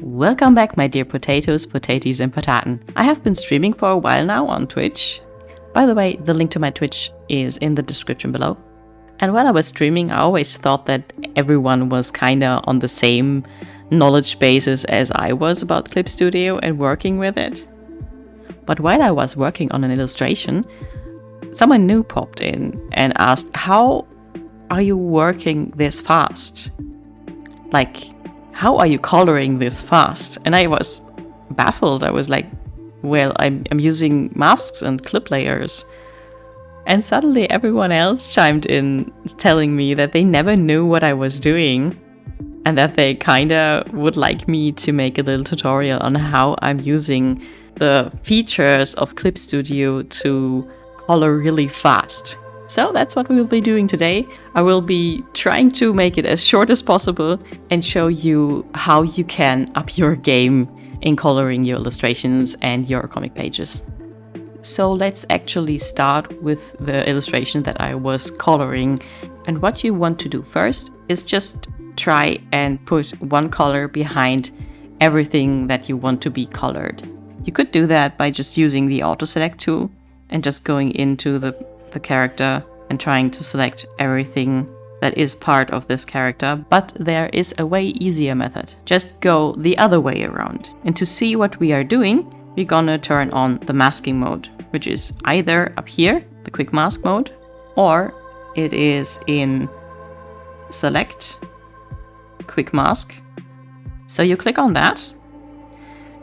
Welcome back, my dear potatoes, potaties and pataten. I have been streaming for a while now on Twitch. By the way, the link to my Twitch is in the description below. And while I was streaming, I always thought that everyone was kinda on the same knowledge basis as I was about Clip Studio and working with it. But while I was working on an illustration, someone new popped in and asked, how are you working this fast? Like, how are you coloring this fast? And I was baffled. I was like, well, I'm using masks and clip layers. And suddenly everyone else chimed in telling me that they never knew what I was doing and that they kinda would like me to make a little tutorial on how I'm using the features of Clip Studio to color really fast. So that's what we will be doing today. I will be trying to make it as short as possible and show you how you can up your game in coloring your illustrations and your comic pages. So let's actually start with the illustration that I was coloring. And what you want to do first is just try and put one color behind everything that you want to be colored. You could do that by just using the auto select tool and just going into the character and trying to select everything that is part of this character, but there is a way easier method. Just go the other way around. And to see what we are doing, we're gonna turn on the masking mode, which is either up here, the quick mask mode, or it is in select, quick mask. So you click on that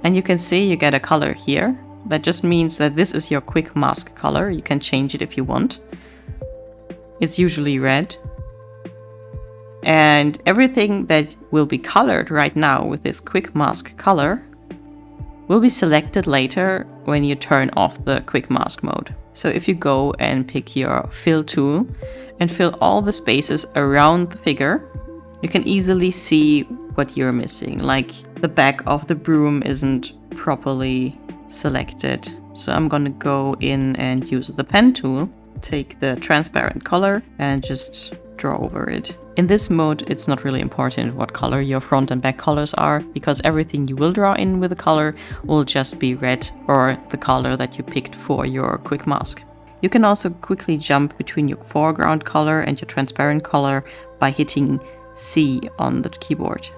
and you can see you get a color here. That just means that this is your quick mask color. You can change it if you want. It's usually red. And everything that will be colored right now with this quick mask color will be selected later when you turn off the quick mask mode. So if you go and pick your fill tool and fill all the spaces around the figure, you can easily see what you're missing. Like the back of the broom isn't properly selected. So I'm gonna go in and use the pen tool, take the transparent color and just draw over it. In this mode, it's not really important what color your front and back colors are, because everything you will draw in with a color will just be red or the color that you picked for your quick mask. You can also quickly jump between your foreground color and your transparent color by hitting C on the keyboard.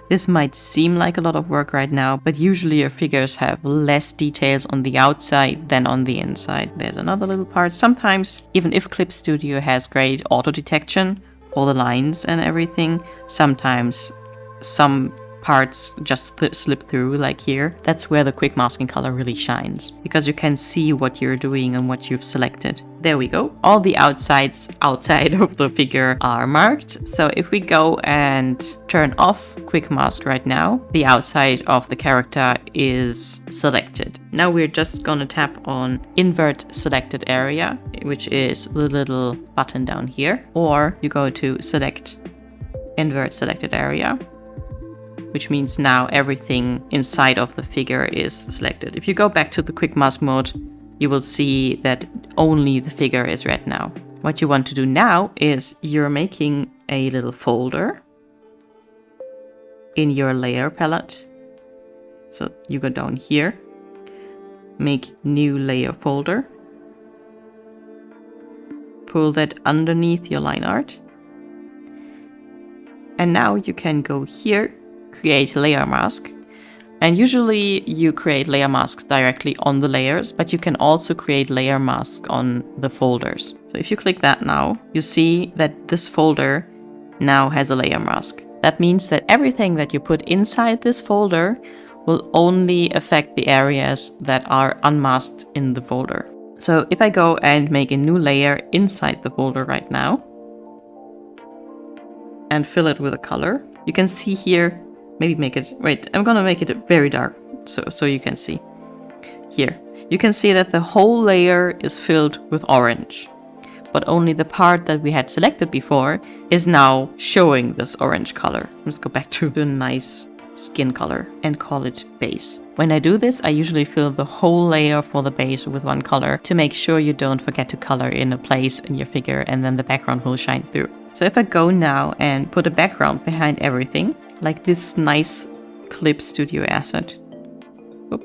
This might seem like a lot of work right now, but usually your figures have less details on the outside than on the inside. There's another little part. Sometimes, even if Clip Studio has great auto detection for the lines and everything, sometimes some parts just slip through, like here. That's where the quick masking color really shines, because you can see what you're doing and what you've selected. There we go. All the outsides outside of the figure are marked. So if we go and turn off quick mask right now, the outside of the character is selected. Now we're just gonna tap on invert selected area, which is the little button down here, or you go to select invert selected area, which means now everything inside of the figure is selected. If you go back to the quick mask mode, you will see that only the figure is red now. What you want to do now is you're making a little folder in your layer palette. So you go down here, make new layer folder, pull that underneath your line art. And now you can go here, create layer mask. And usually you create layer masks directly on the layers, but you can also create layer masks on the folders. So if you click that now, you see that this folder now has a layer mask. That means that everything that you put inside this folder will only affect the areas that are unmasked in the folder. So if I go and make a new layer inside the folder right now and fill it with a color, you can see here. Maybe make it, wait, I'm gonna make it very dark so you can see. Here, you can see that the whole layer is filled with orange, but only the part that we had selected before is now showing this orange color. Let's go back to a nice skin color and call it base. When I do this, I usually fill the whole layer for the base with one color to make sure you don't forget to color in a place in your figure and then the background will shine through. So if I go now and put a background behind everything, like this nice Clip Studio asset. Oop.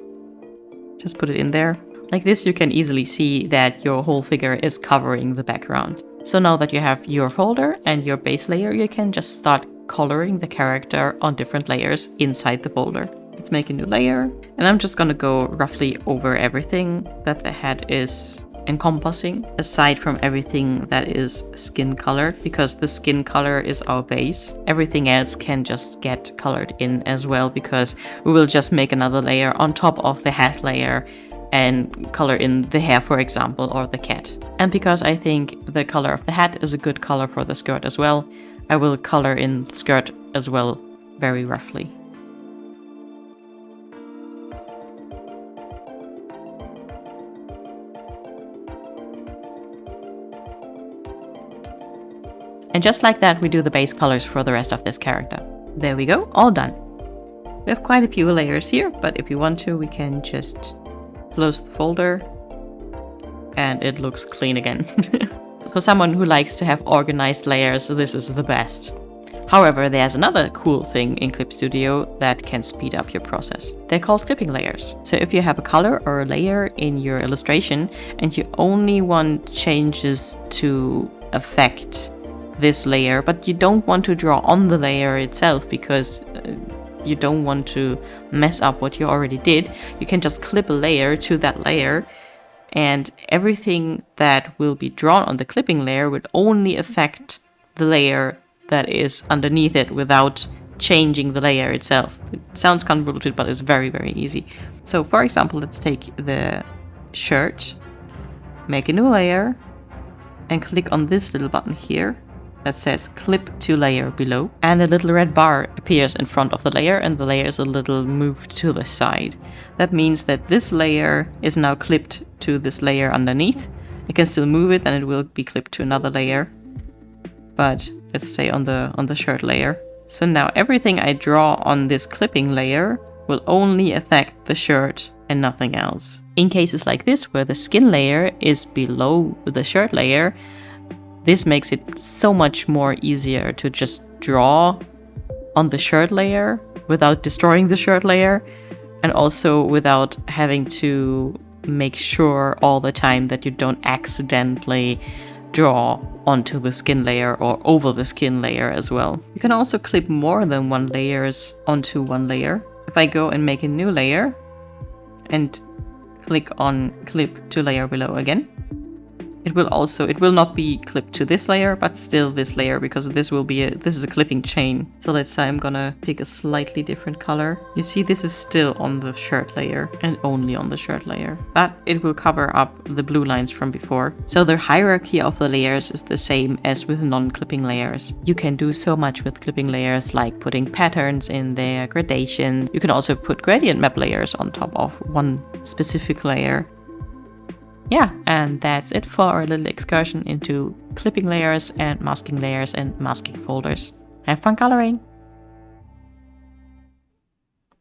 Just put it in there. Like this, you can easily see that your whole figure is covering the background. So now that you have your folder and your base layer, you can just start coloring the character on different layers inside the folder. Let's make a new layer, and I'm just gonna go roughly over everything that the head is encompassing, aside from everything that is skin colored, because the skin color is our base. Everything else can just get colored in as well, because we will just make another layer on top of the head layer and color in the hair, for example, or the cat. And because I think the color of the hat is a good color for the skirt as well, I will color in the skirt as well, very roughly. And just like that, we do the base colors for the rest of this character. There we go, all done. We have quite a few layers here, but if you want to, we can just close the folder and it looks clean again. For someone who likes to have organized layers, this is the best. However, there's another cool thing in Clip Studio that can speed up your process. They're called clipping layers. So if you have a color or a layer in your illustration and you only want changes to affect this layer, but you don't want to draw on the layer itself because you don't want to mess up what you already did, you can just clip a layer to that layer, and everything that will be drawn on the clipping layer would only affect the layer that is underneath it without changing the layer itself. It sounds convoluted, but it's very, very easy. So for example, let's take the shirt, make a new layer, and click on this little button here that says clip to layer below, and a little red bar appears in front of the layer and the layer is a little moved to the side. That means that this layer is now clipped to this layer underneath. I can still move it and it will be clipped to another layer, but let's stay on the shirt layer. So now everything I draw on this clipping layer will only affect the shirt and nothing else. In cases like this where the skin layer is below the shirt layer, this makes it so much more easier to just draw on the shirt layer without destroying the shirt layer, and also without having to make sure all the time that you don't accidentally draw onto the skin layer or over the skin layer as well. You can also clip more than one layers onto one layer. If I go and make a new layer and click on clip to layer below again, it will not be clipped to this layer, but still this layer, because this is a clipping chain. So let's say I'm gonna pick a slightly different color. You see, this is still on the shirt layer and only on the shirt layer, but it will cover up the blue lines from before. So the hierarchy of the layers is the same as with non-clipping layers. You can do so much with clipping layers, like putting patterns in there, gradations. You can also put gradient map layers on top of one specific layer. Yeah, and that's it for our little excursion into clipping layers and masking folders. Have fun coloring!